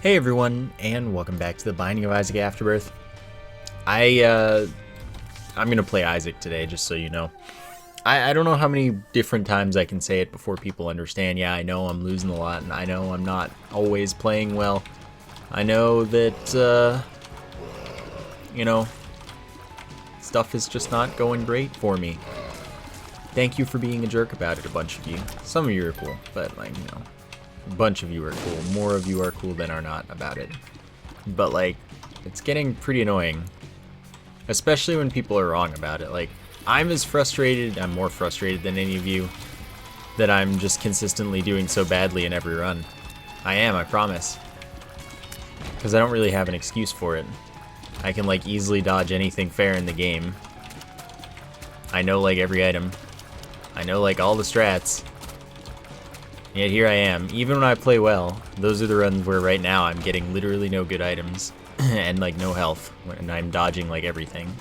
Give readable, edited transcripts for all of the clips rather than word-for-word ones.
Hey everyone, and welcome back to the Binding of Isaac Afterbirth. I'm gonna play Isaac today, just so you know. I don't know how many different times I can say it before people understand. Yeah, I know I'm losing a lot, and I know I'm not always playing well. I know that, stuff is just not going great for me. Thank you for being a jerk about it, a bunch of you. Some of you are cool, but, a bunch of you are cool. More of you are cool than are not about it. But, it's getting pretty annoying. Especially when people are wrong about it. I'm more frustrated than any of you that I'm just consistently doing so badly in every run. I am, I promise. Because I don't really have an excuse for it. I can, easily dodge anything fair in the game. I know, every item. I know, all the strats. Yet here I am. Even when I play well, those are the runs where right now I'm getting literally no good items and no health, and I'm dodging everything.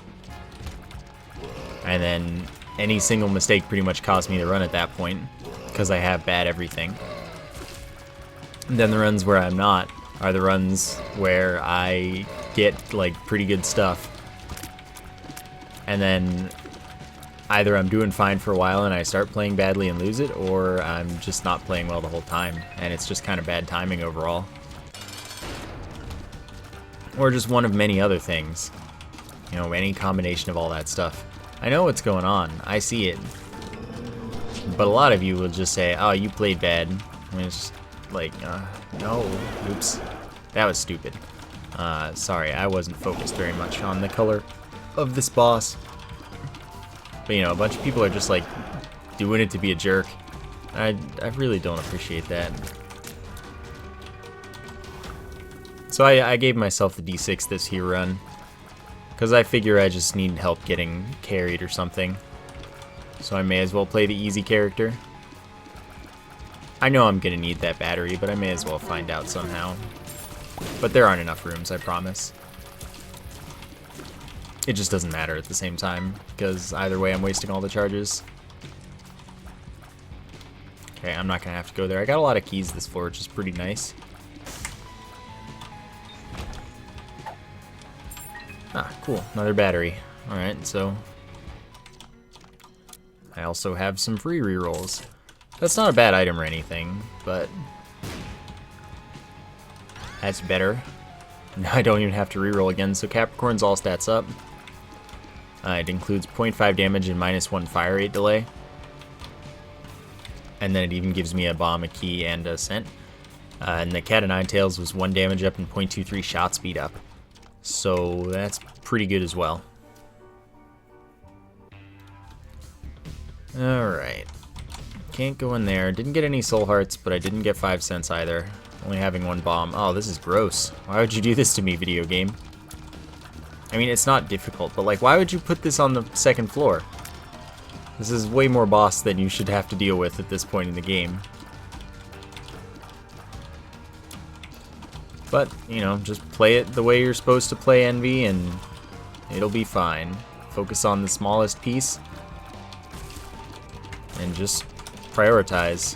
And then any single mistake pretty much cost me the run at that point because I have bad everything. And then the runs where I'm not are the runs where I get pretty good stuff. And then either I'm doing fine for a while and I start playing badly and lose it, or I'm just not playing well the whole time, and it's just kind of bad timing overall. Or just one of many other things. Any combination of all that stuff. I know what's going on. I see it. But a lot of you will just say, oh, you played bad. And it's just no. Oops. That was stupid. Sorry, I wasn't focused very much on the color of this boss. But, a bunch of people are just, doing it to be a jerk. I really don't appreciate that. So I gave myself the D6 this here run. Because I figure I just need help getting carried or something. So I may as well play the easy character. I know I'm going to need that battery, but I may as well find out somehow. But there aren't enough rooms, I promise. It just doesn't matter at the same time, because either way I'm wasting all the charges. Okay, I'm not going to have to go there. I got a lot of keys this floor, which is pretty nice. Ah, cool. Another battery. Alright, so I also have some free rerolls. That's not a bad item or anything, but that's better. Now I don't even have to reroll again, so Capricorn's all stats up. It includes 0.5 damage and -1 fire rate delay. And then it even gives me a bomb, a key, and a scent. And the Cat of Nine Tails was 1 damage up and 0.23 shot speed up. So that's pretty good as well. Alright. Can't go in there. Didn't get any soul hearts, but I didn't get 5 cents either. Only having 1 bomb. Oh, this is gross. Why would you do this to me, video game? I mean, it's not difficult, but why would you put this on the 2nd floor? This is way more boss than you should have to deal with at this point in the game. But, just play it the way you're supposed to play Envy, and it'll be fine. Focus on the smallest piece, and just prioritize.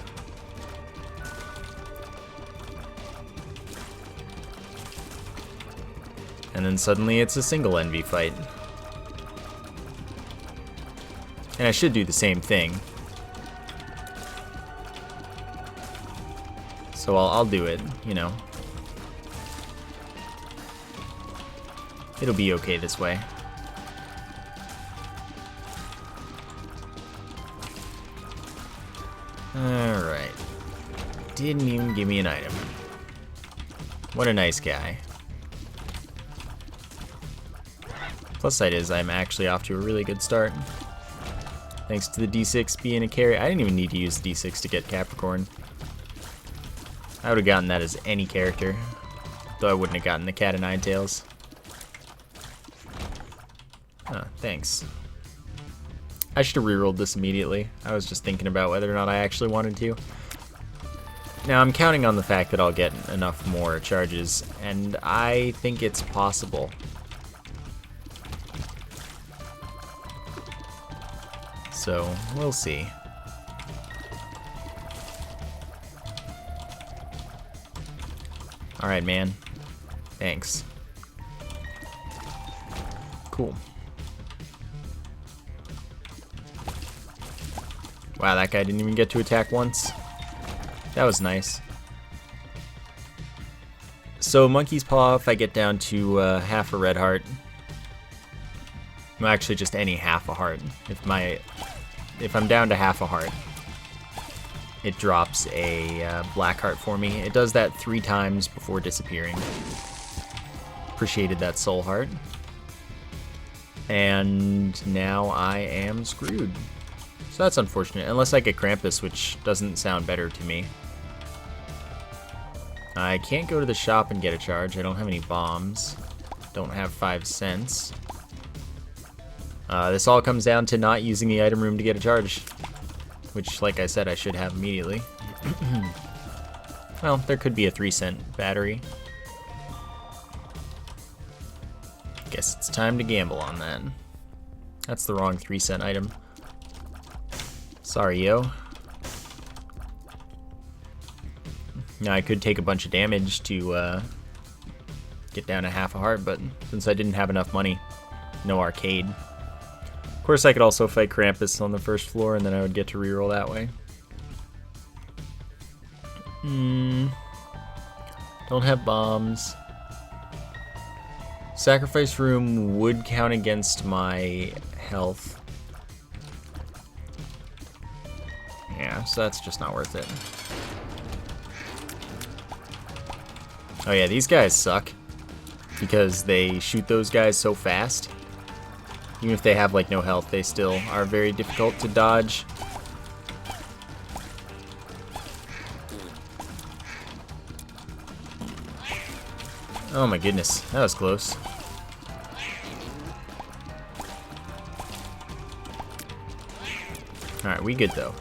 And then suddenly it's a single Envy fight. And I should do the same thing. So I'll do it, It'll be okay this way. Alright. Didn't even give me an item. What a nice guy. Plus side is I'm actually off to a really good start. Thanks to the D6 being a carry. I didn't even need to use D6 to get Capricorn. I would have gotten that as any character. Though I wouldn't have gotten the Cat of Nine Tails. Oh, thanks. I should have rerolled this immediately. I was just thinking about whether or not I actually wanted to. Now I'm counting on the fact that I'll get enough more charges, and I think it's possible. So, we'll see. Alright, man. Thanks. Cool. Wow, that guy didn't even get to attack once. That was nice. So, Monkey's Paw, if I get down to half a red heart. Well, actually, just any half a heart. If I'm down to half a heart, it drops a black heart for me. It does that 3 times before disappearing. Appreciated that soul heart. And now I am screwed. So that's unfortunate, unless I get Krampus, which doesn't sound better to me. I can't go to the shop and get a charge. I don't have any bombs. Don't have 5 cents. This all comes down to not using the item room to get a charge, which, like I said, I should have immediately. Well, there could be a 3-cent battery. Guess it's time to gamble on that. That's the wrong 3-cent item. Sorry, yo. Now, I could take a bunch of damage to get down to half a heart, but since I didn't have enough money, no arcade. Of course, I could also fight Krampus on the first floor, and then I would get to reroll that way. Don't have bombs. Sacrifice room would count against my health. Yeah, so that's just not worth it. Oh yeah, these guys suck because they shoot those guys so fast. Even if they have like no health, they still are very difficult to dodge. Oh my goodness, that was close. Alright, we good though.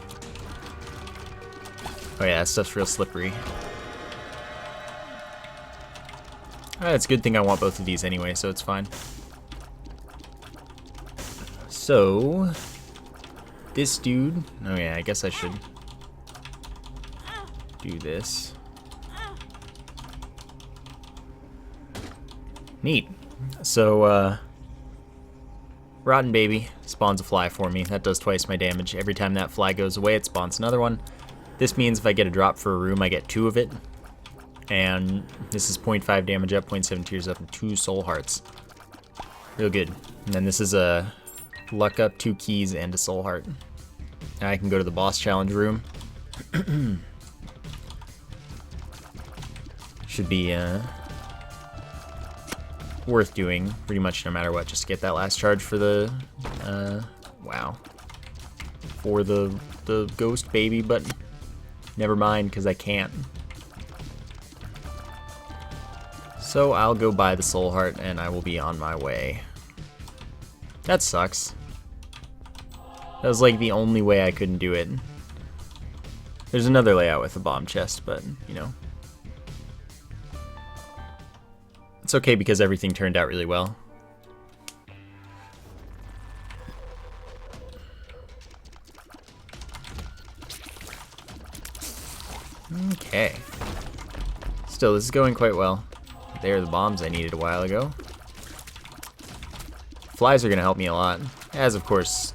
Oh yeah, that stuff's real slippery. Alright, it's a good thing I want both of these anyway, so it's fine. So, this dude, oh yeah, I guess I should do this. Neat. So, Rotten Baby spawns a fly for me. That does twice my damage. Every time that fly goes away, it spawns another one. This means if I get a drop for a room, I get 2 of it. And this is 0.5 damage up, 0.7 tears up, and 2 soul hearts. Real good. And then this is a luck up, 2 keys, and a soul heart. Now I can go to the boss challenge room. Should be worth doing pretty much no matter what, just to get that last charge for the wow, for the ghost baby, but never mind because I can't. So I'll go buy the soul heart and I will be on my way. That sucks. That was like the only way I couldn't do it. There's another layout with a bomb chest, but you know. It's okay because everything turned out really well. Okay. Still, this is going quite well. There are the bombs I needed a while ago. Flies are going to help me a lot. As, of course,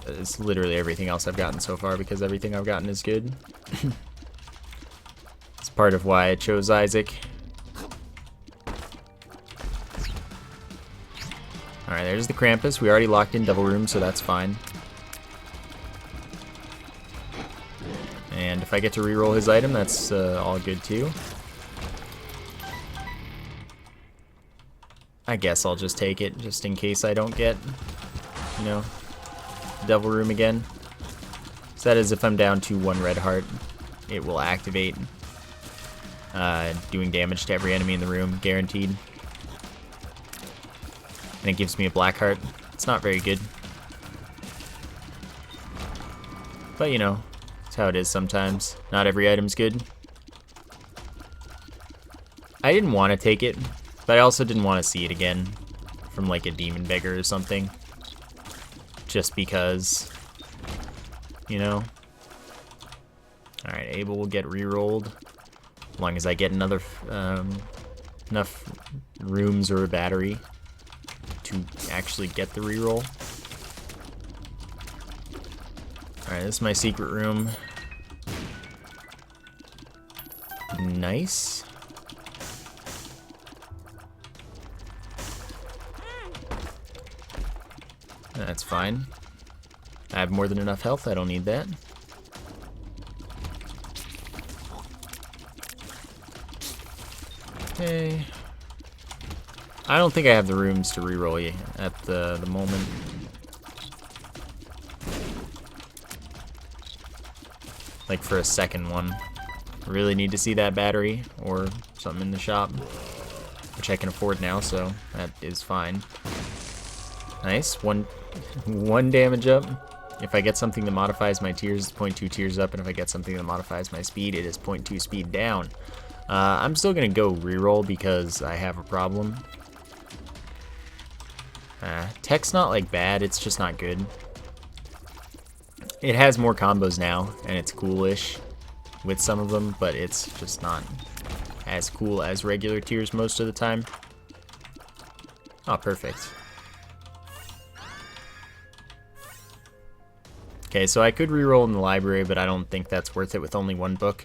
it's literally everything else I've gotten so far because everything I've gotten is good. It's part of why I chose Isaac. Alright, there's the Krampus. We already locked in Devil Room, so that's fine. And if I get to reroll his item, that's all good too. I guess I'll just take it, just in case I don't get, you know, Devil Room again. So that is if I'm down to 1 red heart, it will activate, doing damage to every enemy in the room, guaranteed. And it gives me a black heart. It's not very good. But you know, that's how it is sometimes. Not every item's good. I didn't want to take it, but I also didn't want to see it again from like a demon beggar or something. Just because, you know. Alright, Abel will get re-rolled. long as I get another enough rooms or a battery to actually get the reroll. Alright, this is my secret room. Nice. That's fine. I have more than enough health, I don't need that. Okay. I don't think I have the rooms to reroll you at the moment. Like for a second one. I really need to see that battery or something in the shop, which I can afford now, so that is fine. Nice. One damage up. If I get something that modifies my tears, it's 0.2 tears up, and if I get something that modifies my speed, it is 0.2 speed down. I'm still gonna go reroll because I have a problem. Tech's not like bad, it's just not good. It has more combos now, and it's coolish with some of them, but it's just not as cool as regular tiers most of the time. Oh, perfect. Okay, so I could reroll in the library, but I don't think that's worth it with only one book.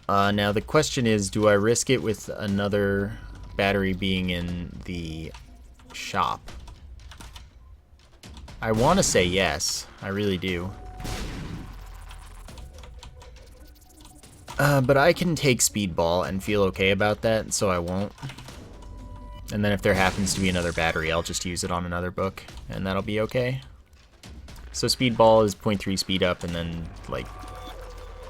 Now the question is, do I risk it with another battery being in the shop? I want to say yes, I really do. But I can take Speedball and feel okay about that, so I won't. And then if there happens to be another battery, I'll just use it on another book, and that'll be okay. So Speedball is 0.3 speed up, and then, like,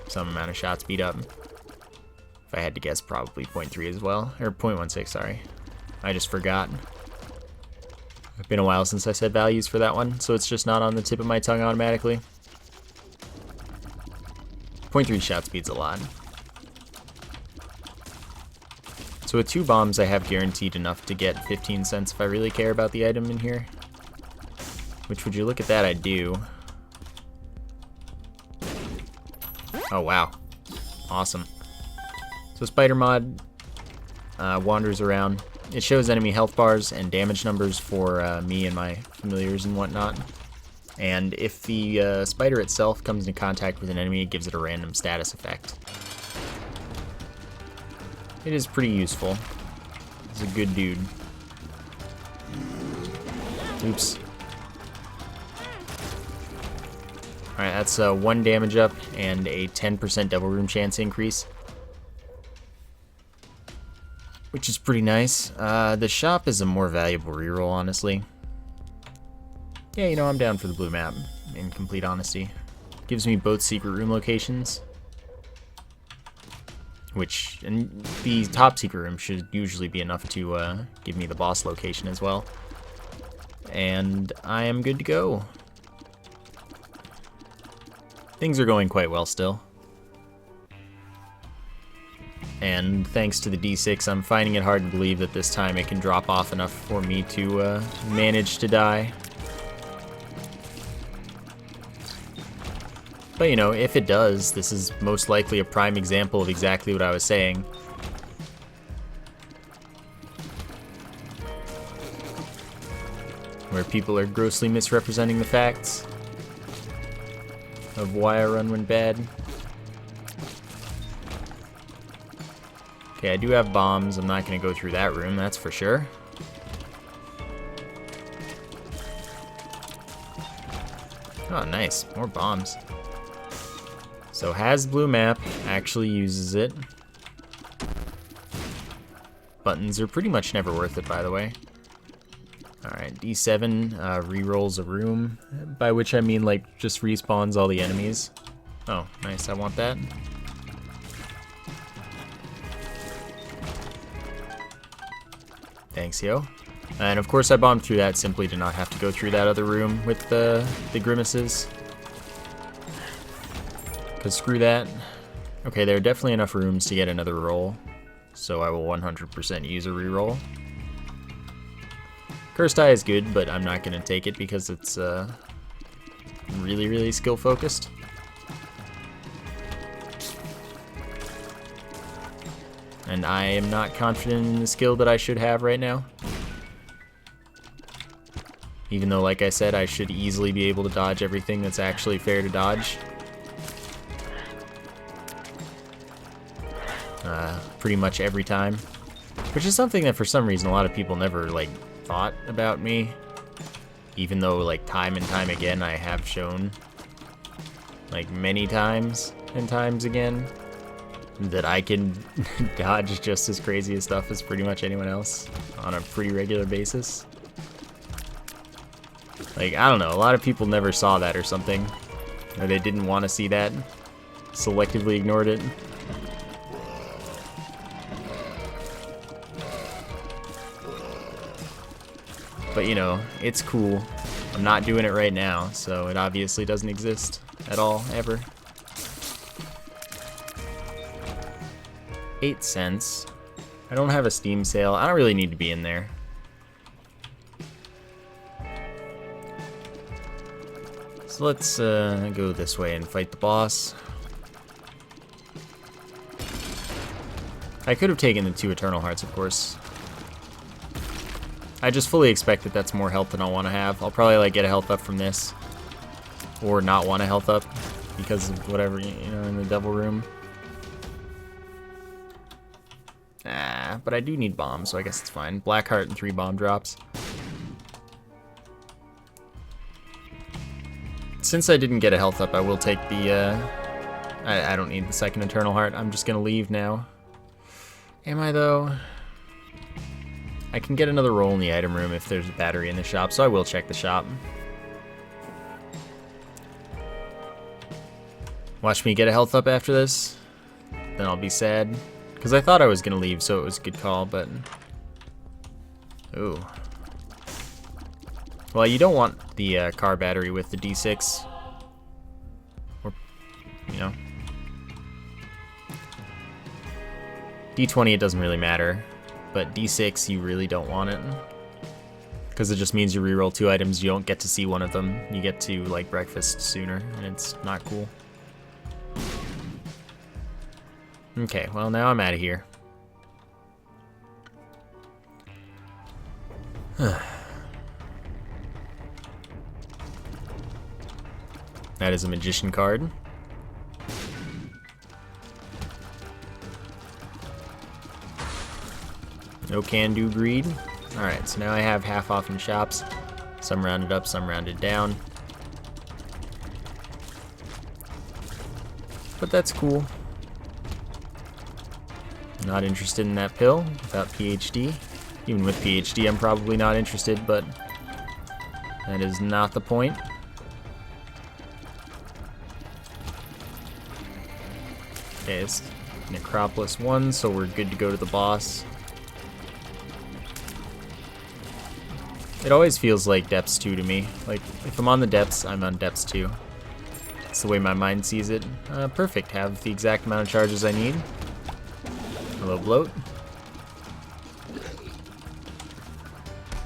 some amount of shot speed up. If I had to guess, probably 0.3 as well. Or 0.16, sorry. I just forgot. It's been a while since I said values for that one, so it's just not on the tip of my tongue automatically. 0.3 shot speed's a lot. So with 2 bombs, I have guaranteed enough to get 15 cents if I really care about the item in here. Which, would you look at that, I do. Oh, wow. Awesome. So Spider Mod wanders around. It shows enemy health bars and damage numbers for me and my familiars and whatnot. And if the spider itself comes into contact with an enemy, it gives it a random status effect. It is pretty useful. It's a good dude. Oops. Alright, that's 1 damage up and a 10% double room chance increase. Which is pretty nice. The shop is a more valuable reroll, honestly. Yeah, you know, I'm down for the blue map, in complete honesty. Gives me both secret room locations. Which, and the top secret room should usually be enough to give me the boss location as well. And I am good to go. Things are going quite well still. And thanks to the D6, I'm finding it hard to believe that this time it can drop off enough for me to manage to die. But you know, if it does, this is most likely a prime example of exactly what I was saying. Where people are grossly misrepresenting the facts of why a run went bad. Okay, I do have bombs. I'm not going to go through that room, that's for sure. Oh, nice. More bombs. So has blue map, actually uses it. Buttons are pretty much never worth it, by the way. Alright, D7 rerolls a room, by which I mean, like, just respawns all the enemies. Oh, nice, I want that. Thanks, yo. And of course I bombed through that simply to not have to go through that other room with the grimaces. Because screw that. Okay, there are definitely enough rooms to get another roll, so I will 100% use a reroll. Cursed Eye is good, but I'm not going to take it because it's really, really skill focused. And I am not confident in the skill that I should have right now. Even though, like I said, I should easily be able to dodge everything that's actually fair to dodge. Pretty much every time. Which is something that for some reason a lot of people never, like, thought about me. Even though, like, time and time again I have shown, like, many times and times again, that I can dodge just as crazy stuff as pretty much anyone else on a pretty regular basis. Like, I don't know, a lot of people never saw that or something. Or they didn't want to see that. Selectively ignored it. But, you know, it's cool. I'm not doing it right now, so it obviously doesn't exist at all, ever. 8 cents. I don't have a Steam sale. I don't really need to be in there. So let's go this way and fight the boss. I could have taken the 2 Eternal Hearts, of course. I just fully expect that that's more health than I'll want to have. I'll probably like get a health up from this, or not want a health up because of whatever, you know, in the devil room. But I do need bombs, so I guess it's fine. Black heart and 3 bomb drops. Since I didn't get a health up, I will take the. I don't need the second Eternal Heart. I'm just gonna leave now. Am I though? I can get another roll in the item room if there's a battery in the shop, so I will check the shop. Watch me get a health up after this, then I'll be sad. Because I thought I was going to leave, so it was a good call, but... Ooh. Well, you don't want the car battery with the D6. Or, you know. D20, it doesn't really matter. But D6, you really don't want it. Because it just means you reroll 2 items, you don't get to see one of them. You get to, like, breakfast sooner, and it's not cool. Okay, well, now I'm out of here. That is a magician card. No can-do greed. Alright, so now I have half off in shops. Some rounded up, some rounded down. But that's cool. Not interested in that pill without PhD. Even with PhD, I'm probably not interested, but that is not the point. Okay, it's Necropolis 1, so we're good to go to the boss. It always feels like Depths 2 to me. Like, if I'm on the Depths, I'm on Depths 2. That's the way my mind sees it. Perfect, have the exact amount of charges I need. Hello, bloat.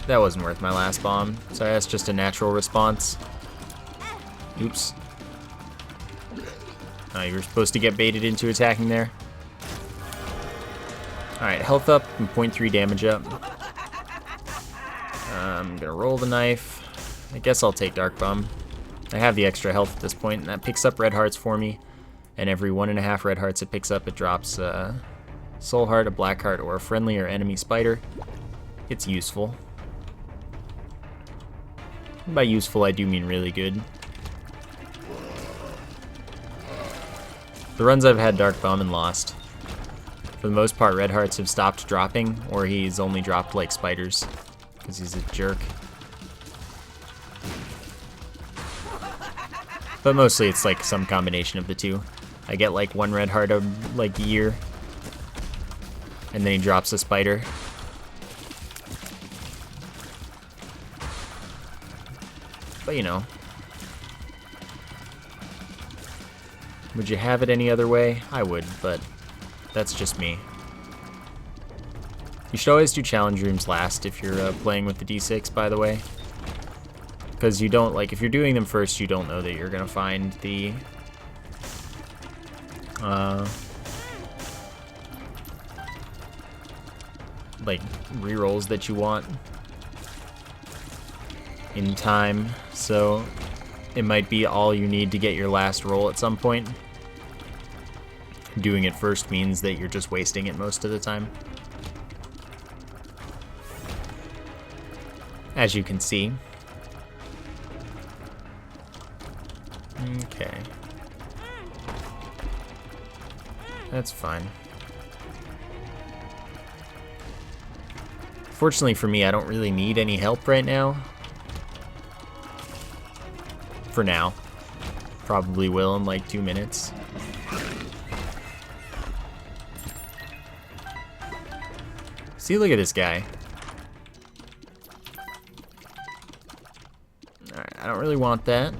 That wasn't worth my last bomb. Sorry, that's just a natural response. Oops. Oh, you were supposed to get baited into attacking there. Alright, health up and 0.3 damage up. I'm gonna roll the knife. I guess I'll take Dark Bum. I have the extra health at this point, and that picks up red hearts for me. And every 1.5 red hearts it picks up, it drops Soul Heart, a Black Heart, or a friendly or enemy spider. It's useful. And by useful, I do mean really good. The runs I've had Dark Bum and lost. For the most part, red hearts have stopped dropping, or he's only dropped like spiders, because he's a jerk. But mostly it's like some combination of the two. I get like 1 red heart a year, and then he drops a spider. But you know. Would you have it any other way? I would, but that's just me. You should always do challenge rooms last if you're playing with the D6, by the way. Because you don't, like, if you're doing them first, you don't know that you're going to find the... like rerolls that you want in time, so it might be all you need to get your last roll at some point. Doing it first means that you're just wasting it most of the time. As you can see. Okay. That's fine. Fortunately for me, I don't really need any help right now. For now. Probably will in like 2 minutes. See, look at this guy. Alright, I don't really want that.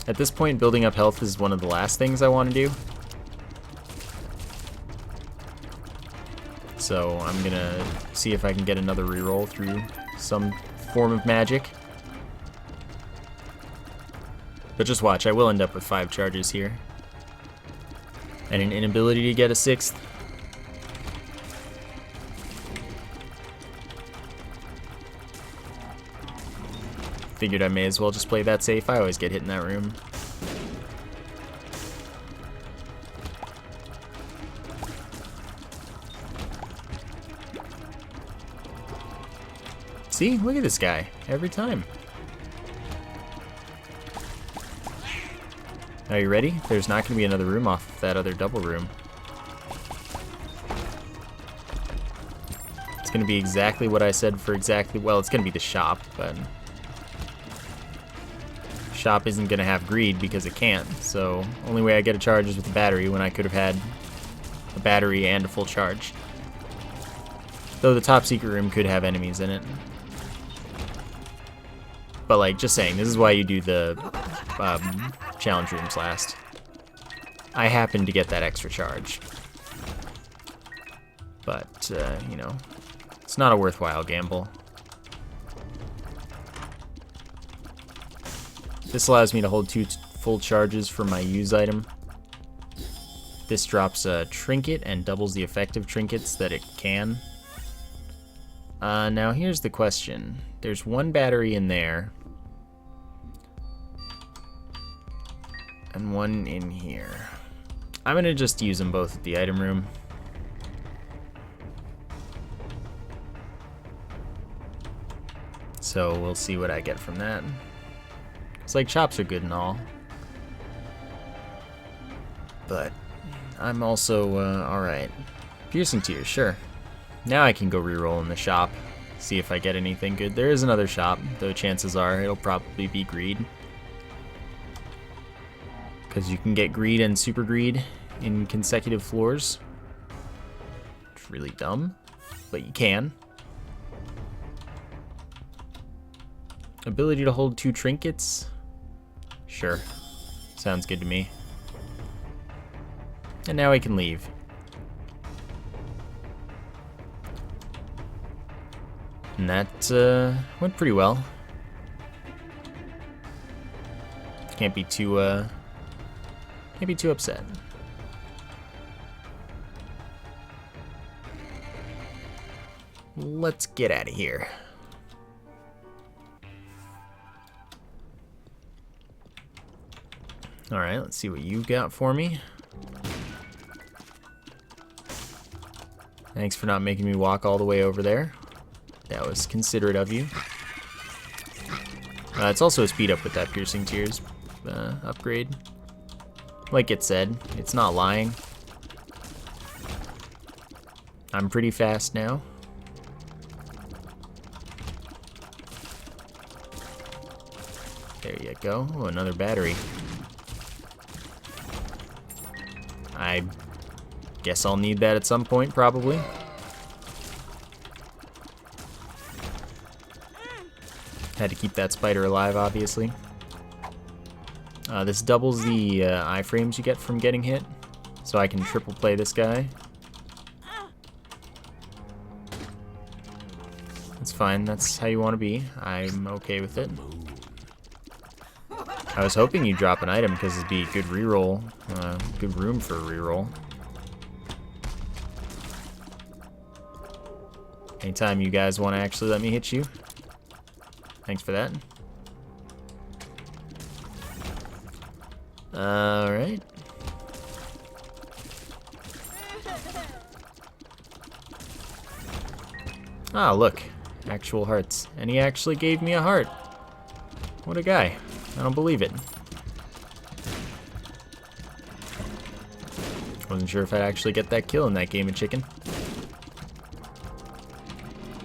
At this point, building up health is one of the last things I want to do. So I'm gonna see if I can get another reroll through some form of magic. But just watch, I will end up with 5 charges here. And an inability to get a 6th. Figured I may as well just play that safe. I always get hit in that room. See? Look at this guy. Every time. Are you ready? There's not going to be another room off of that other double room. It's going to be exactly what I said for exactly... Well, it's going to be the shop, but... Shop isn't going to have greed because it can't, so only way I get a charge is with the battery when I could have had a battery and a full charge. Though the top secret room could have enemies in it. But like, just saying, this is why you do the challenge rooms last. I happened to get that extra charge. But, you know, it's not a worthwhile gamble. This allows me to hold 2 full charges for my use item. This drops a trinket and doubles the effective trinkets that it can. Now here's the question. There's 1 battery in there. And 1 in here. I'm gonna just use them both at the item room. So we'll see what I get from that. It's like chops are good and all. But I'm also, alright. Piercing Tears, sure. Now I can go reroll in the shop. See if I get anything good. There is another shop, though chances are it'll probably be greed. Because you can get greed and super greed in consecutive floors. It's really dumb, but you can. Ability to hold 2 trinkets? Sure. Sounds good to me. And now I can leave. And that went pretty well. Can't be too upset. Let's get out of here. Alright, let's see what you've got for me. Thanks for not making me walk all the way over there. That was considerate of you. It's also a speed up with that Piercing Tears upgrade. Like it said, it's not lying. I'm pretty fast now. There you go. Oh, another battery. I guess I'll need that at some point, probably. Had to keep that spider alive, obviously. This doubles the iframes you get from getting hit, so I can triple play this guy. That's fine, that's how you want to be. I'm okay with it. I was hoping you'd drop an item because it'd be a good reroll, good room for a reroll. Anytime you guys want to actually let me hit you. Thanks for that. Alright. Ah, look. Actual hearts. And he actually gave me a heart. What a guy. I don't believe it. Wasn't sure if I'd actually get that kill in that game of chicken.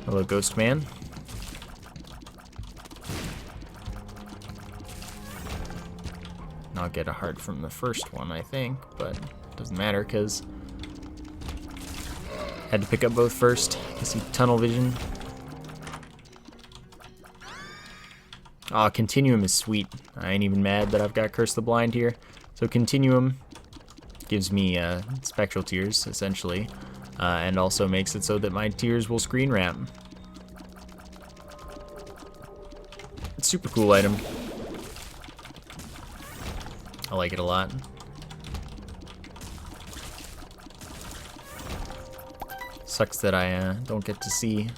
Hello, Ghost Man. I'll get a heart from the first one, I think, but it doesn't matter because had to pick up both first. I see tunnel vision. Aw, Continuum is sweet. I ain't even mad that I've got Curse the Blind here. So Continuum gives me spectral tears, essentially, and also makes it so that my tears will screen wrap. It's a super cool item. I like it a lot. Sucks that I don't get to see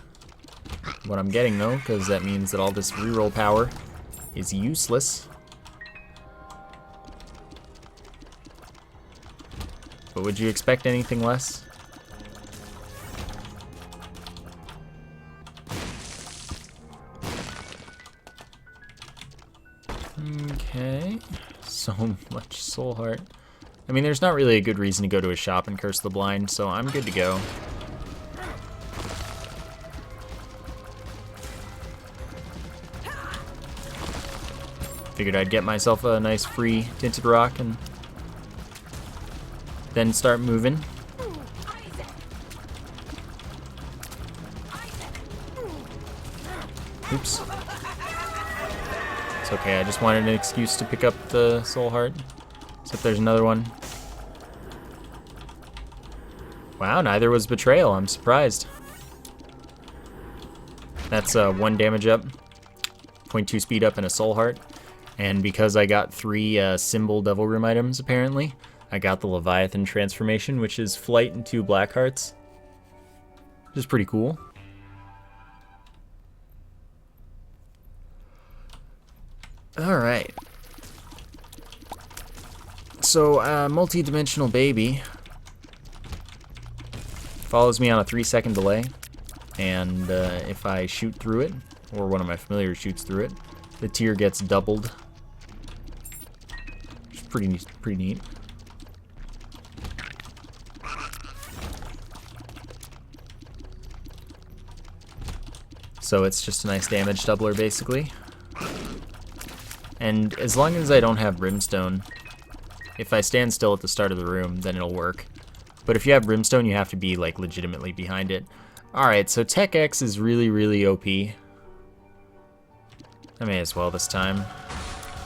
what I'm getting though, because that means that all this reroll power is useless. But would you expect anything less? Okay. So much soul heart. I mean, there's not really a good reason to go to a shop and curse the blind, so I'm good to go. Figured I'd get myself a nice free tinted rock and then start moving. Oops. It's okay, I just wanted an excuse to pick up the soul heart. Except there's another one. Wow, neither was betrayal. I'm surprised. That's 1 damage up, 0.2 speed up, and a soul heart. And because I got 3 symbol devil room items, apparently, I got the Leviathan transformation, which is flight and 2 black hearts. Which is pretty cool. Alright. So, multi-dimensional baby follows me on a 3-second delay, and if I shoot through it, or one of my familiars shoots through it, the tier gets doubled. Which is pretty neat. So it's just a nice damage doubler, basically. And as long as I don't have Brimstone, if I stand still at the start of the room, then it'll work. But if you have Brimstone, you have to be, like, legitimately behind it. Alright, so Tech X is really, really OP. I may as well this time.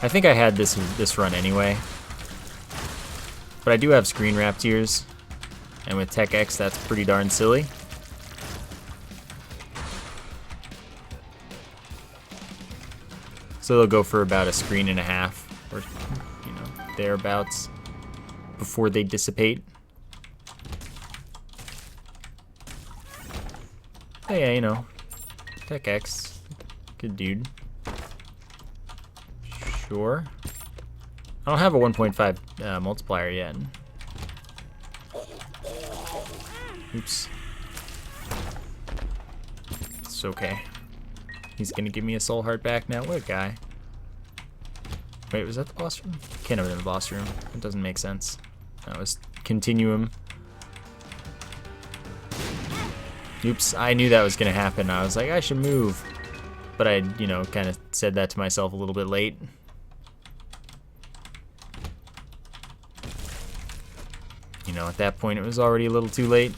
I think I had this run anyway. But I do have Screen Wrap Tears. And with Tech X, that's pretty darn silly. So they'll go for about a screen and a half, or, you know, thereabouts, before they dissipate. Oh yeah, you know, Tech X, good dude. Sure. I don't have a 1.5 multiplier yet. Oops. It's okay. He's gonna give me a soul heart back now. What a guy. Wait, was that the boss room? Can't have been the boss room. It doesn't make sense. That was Continuum. Oops, I knew that was gonna happen. I was like, I should move. But I, you know, kind of said that to myself a little bit late. You know, at that point it was already a little too late.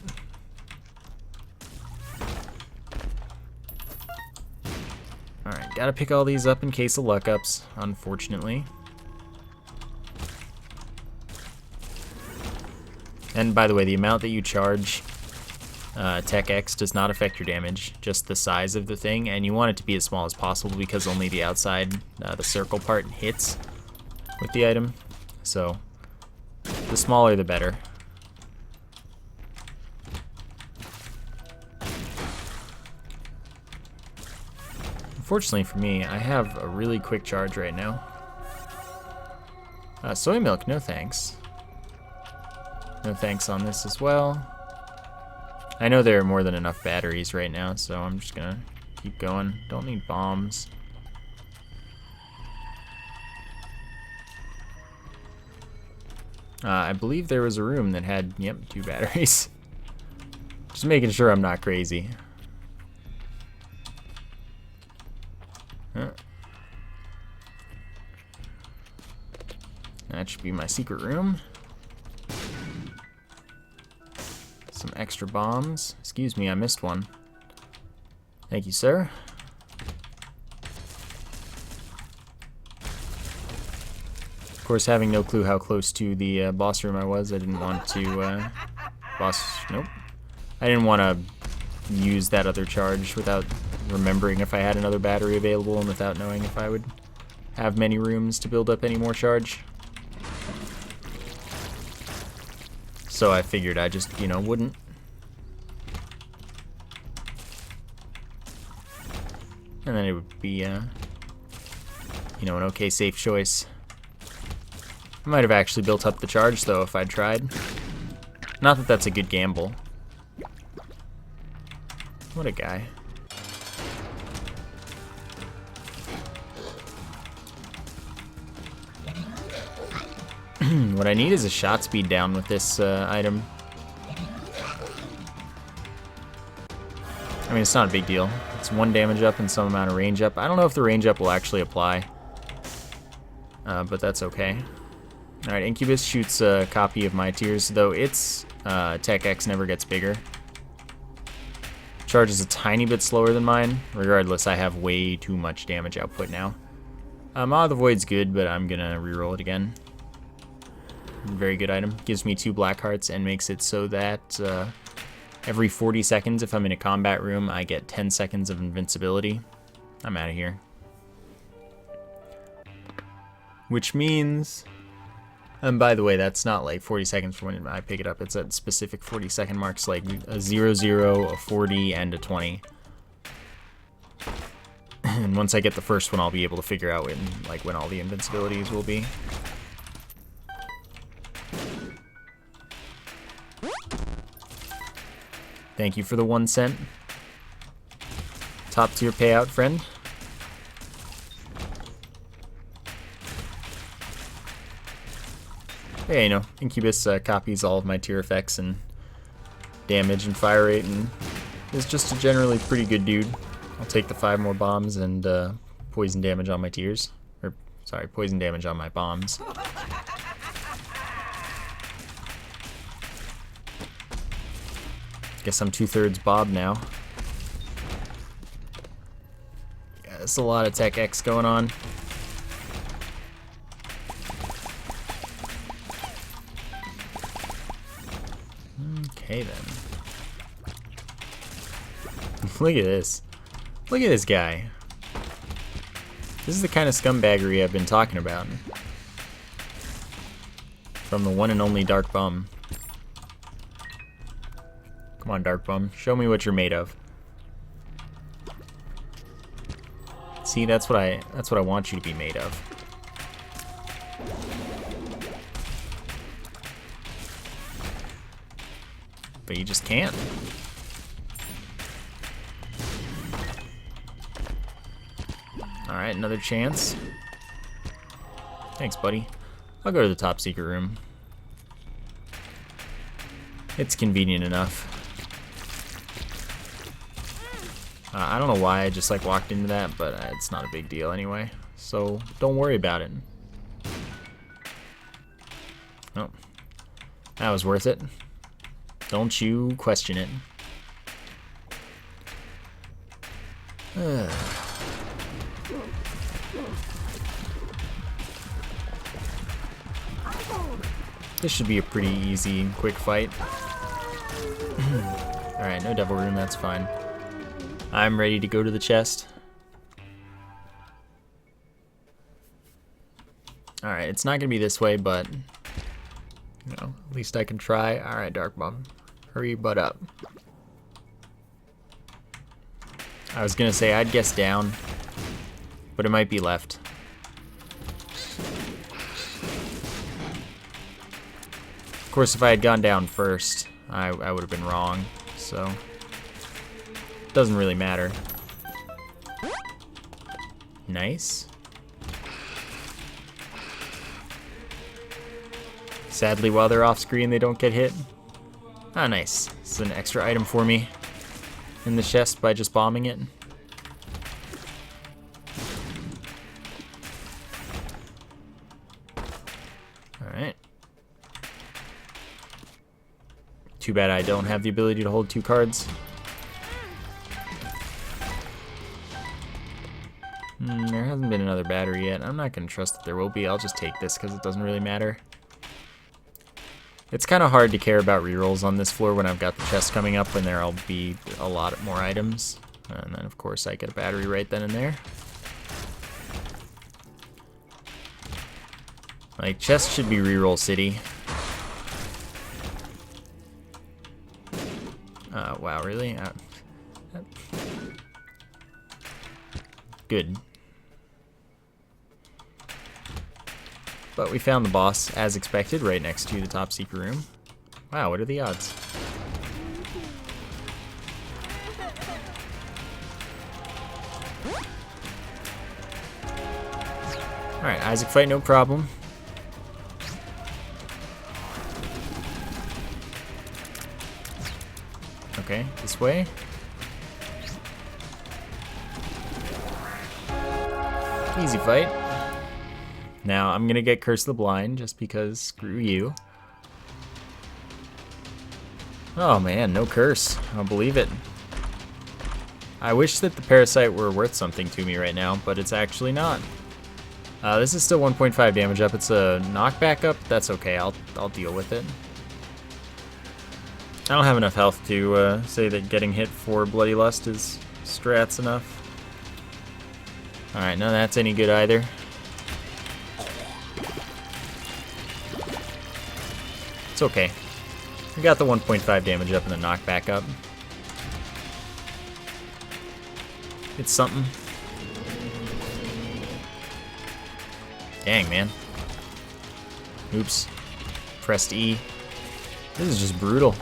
Alright, gotta pick all these up in case of luck ups, unfortunately. And by the way, the amount that you charge Tech X does not affect your damage, just the size of the thing, and you want it to be as small as possible because only the outside, the circle part, hits with the item. So, the smaller the better. Fortunately for me, I have a really quick charge right now. Soy milk, no thanks. No thanks on this as well. I know there are more than enough batteries right now, so I'm just gonna keep going. Don't need bombs. I believe there was a room that had, yep, 2 batteries. Just making sure I'm not crazy. That should be my secret room. Some extra bombs. Excuse me, I missed one. Thank you, sir. Of course, having no clue how close to the boss room I was, I didn't want to... nope. I didn't want to use that other charge without remembering if I had another battery available and without knowing if I would have many rooms to build up any more charge. So I figured I just, you know, wouldn't. And then it would be, you know, an okay safe choice. I might have actually built up the charge, though, if I'd tried. Not that that's a good gamble. What a guy. What I need is a shot speed down with this item. I mean, it's not a big deal. It's 1 damage up and some amount of range up. I don't know if the range up will actually apply, but that's okay. Alright, Incubus shoots a copy of my tears, though its Tech X never gets bigger. Charge is a tiny bit slower than mine. Regardless, I have way too much damage output now. Maw of the Void's good, but I'm gonna reroll it again. Very good item. Gives me 2 black hearts and makes it so that every 40 seconds, if I'm in a combat room, I get 10 seconds of invincibility. I'm out of here. Which means... And by the way, that's not like 40 seconds from when I pick it up. It's at specific 40-second marks, like a 0, 0, a 40, and a 20. And once I get the first one, I'll be able to figure out when all the invincibilities will be. Thank you for the 1 cent. Top tier payout, friend. Yeah, you know, Incubus copies all of my tier effects and damage and fire rate, and is just a generally pretty good dude. I'll take the 5 more bombs and poison damage on my tiers. Or, sorry, poison damage on my bombs. Guess I'm 2/3 Bob now. Yeah, there's a lot of Tech X going on. Okay then. Look at this. Look at this guy. This is the kind of scumbaggery I've been talking about. From the one and only Dark Bum. Come on, Dark Bum. Show me what you're made of. See, that's what I want you to be made of. But you just can't. Alright, another chance. Thanks, buddy. I'll go to the top secret room. It's convenient enough. I don't know why I just like walked into that, but it's not a big deal anyway. So don't worry about it. Oh, that was worth it. Don't you question it. This should be a pretty easy and quick fight. Alright, no devil room, that's fine. I'm ready to go to the chest. Alright, it's not gonna be this way, but you know, at least I can try. Alright, Dark Bum. Hurry your butt up. I was gonna say I'd guess down, but it might be left. Of course, if I had gone down first, I would have been wrong, so it doesn't really matter. Nice. Sadly, while they're off screen, they don't get hit. Ah, nice. It's an extra item for me in the chest by just bombing it. Alright. Too bad I don't have the ability to hold 2 cards. There hasn't been another battery yet. I'm not going to trust that there will be. I'll just take this because it doesn't really matter. It's kind of hard to care about rerolls on this floor when I've got the chest coming up when there'll be a lot more items. And then, of course, I get a battery right then and there. Like, chest should be reroll city. Wow, really? Good. But we found the boss, as expected, right next to the top secret room. Wow, what are the odds? Alright, Isaac fight, no problem. Okay, this way. Easy fight. Now, I'm gonna get Curse of the Blind, just because screw you. Oh man, no curse. I don't believe it. I wish that the Parasite were worth something to me right now, but it's actually not. This is still 1.5 damage up. It's a knockback up. That's okay, I'll deal with it. I don't have enough health to say that getting hit for Bloody Lust is strats enough. Alright, none of that's any good either. It's okay. We got the 1.5 damage up and the knockback up. It's something. Dang, man. Oops. Pressed E. This is just brutal.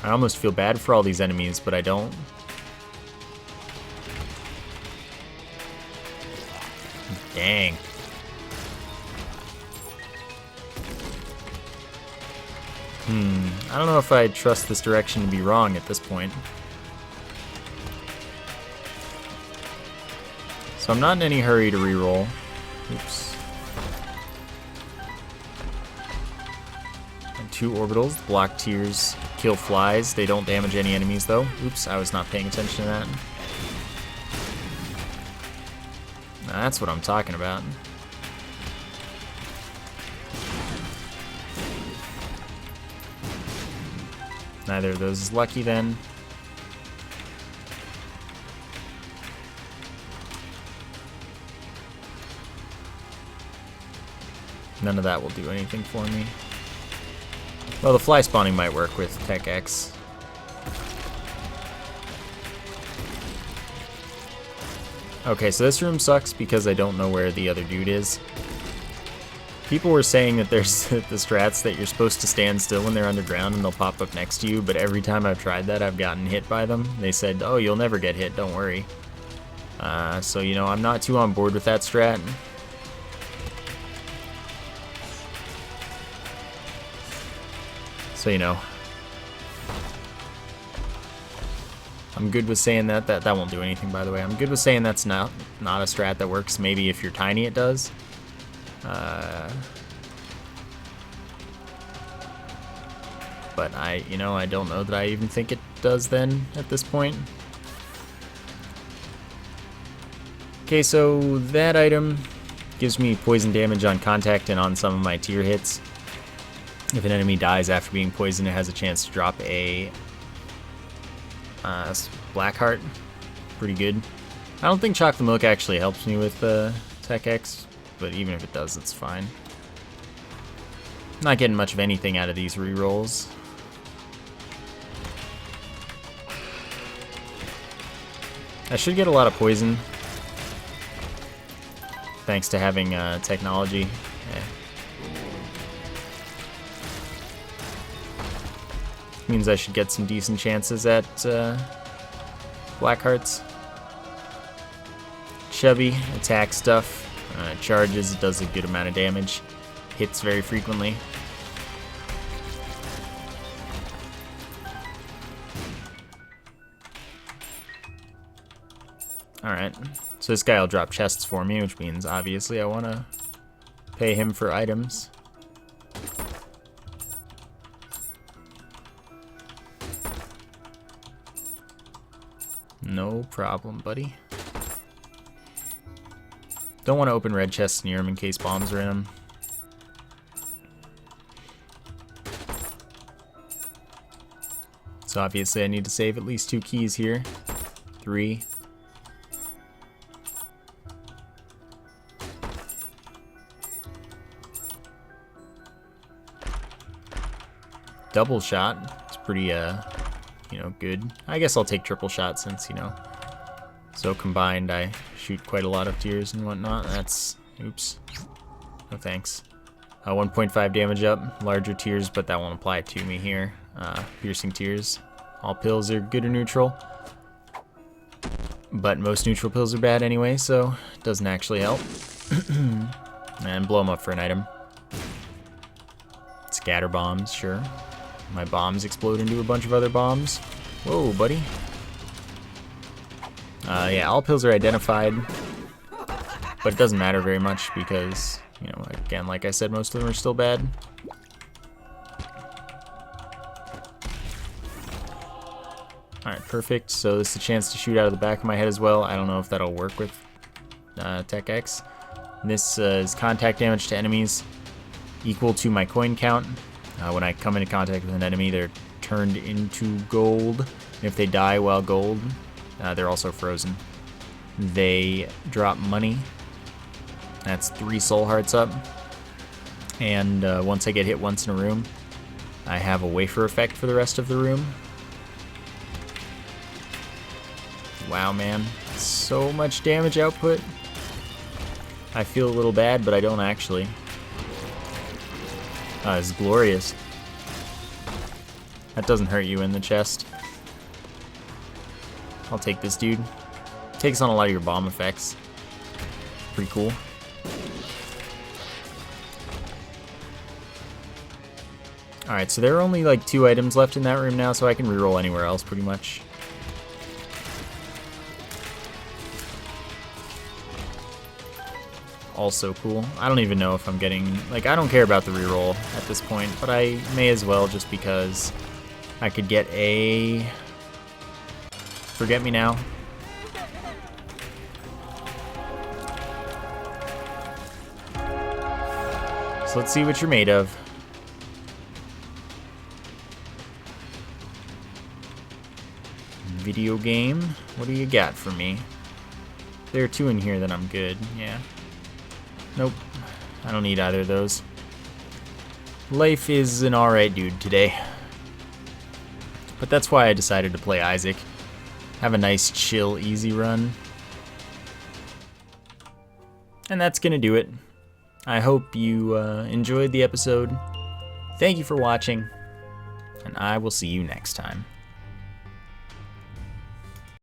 I almost feel bad for all these enemies, but I don't. Dang. I don't know if I trust this direction to be wrong at this point. So I'm not in any hurry to reroll. Oops. And 2 orbitals. Block tiers kill flies. They don't damage any enemies though. Oops, I was not paying attention to that. Now, that's what I'm talking about. Neither of those is lucky then. None of that will do anything for me. Well, the fly spawning might work with Tech X. Okay, so this room sucks because I don't know where the other dude is. People were saying that there's the strats that you're supposed to stand still when they're underground and they'll pop up next to you, but every time I've tried that, I've gotten hit by them. They said, oh, you'll never get hit, don't worry. So, you know, I'm not too on board with that strat. So, you know, I'm good with saying that won't do anything, by the way. I'm good with saying that's not a strat that works. Maybe if you're tiny, it does. But I don't know that I even think it does then at this point. Okay, so that item gives me poison damage on contact and on some of my tier hits. If an enemy dies after being poisoned, it has a chance to drop a Black Heart. Pretty good. I don't think Chocolate Milk actually helps me with Tech X, but even if it does, it's fine. Not getting much of anything out of these rerolls. I should get a lot of poison. thanks to having technology. Means I should get some decent chances at black hearts. Chubby, attack stuff, charges, does a good amount of damage, hits very frequently. Alright, so this guy will drop chests for me, which means obviously I want to pay him for items. No problem, buddy. Don't want to open red chests near him in case bombs are in him. So obviously I need to save at least 2 keys here. 3. Double shot. It's pretty, you know, good. I guess I'll take triple shot since, you know, so combined I shoot quite a lot of tears and whatnot. That's, oops. No thanks. 1.5 damage up, larger tears, but that won't apply to me here. Piercing tears. All pills are good or neutral. But most neutral pills are bad anyway, so it doesn't actually help. And blow them up for an item. Scatter bombs, sure. My bombs explode into a bunch of other bombs. Whoa, buddy. Yeah, all pills are identified, but it doesn't matter very much because, you know, again, like I said, most of them are still bad. Alright, perfect. So this is a chance to shoot out of the back of my head as well. I don't know if that'll work with Tech X. This is contact damage to enemies equal to my coin count. When I come into contact with an enemy, they're turned into gold. And if they die while gold, they're also frozen. They drop money. That's 3 soul hearts up. And once I get hit once in a room, I have a wafer effect for the rest of the room. Wow, man. So much damage output. I feel a little bad, but I don't actually. It's glorious. That doesn't hurt you in the chest. I'll take this dude. Takes on a lot of your bomb effects. Pretty cool. Alright, so there are only like 2 items left in that room now, so I can reroll anywhere else pretty much. Also cool. I don't even know if I'm getting, like, I don't care about the reroll at this point, but I may as well just because I could get a Forget Me Now. So let's see what you're made of. Video game. What do you got for me? There are 2 in here, then I'm good. Yeah. Nope. I don't need either of those. Life is an alright dude today. But that's why I decided to play Isaac. Have a nice, chill, easy run. And that's gonna do it. I hope you enjoyed the episode. Thank you for watching. And I will see you next time.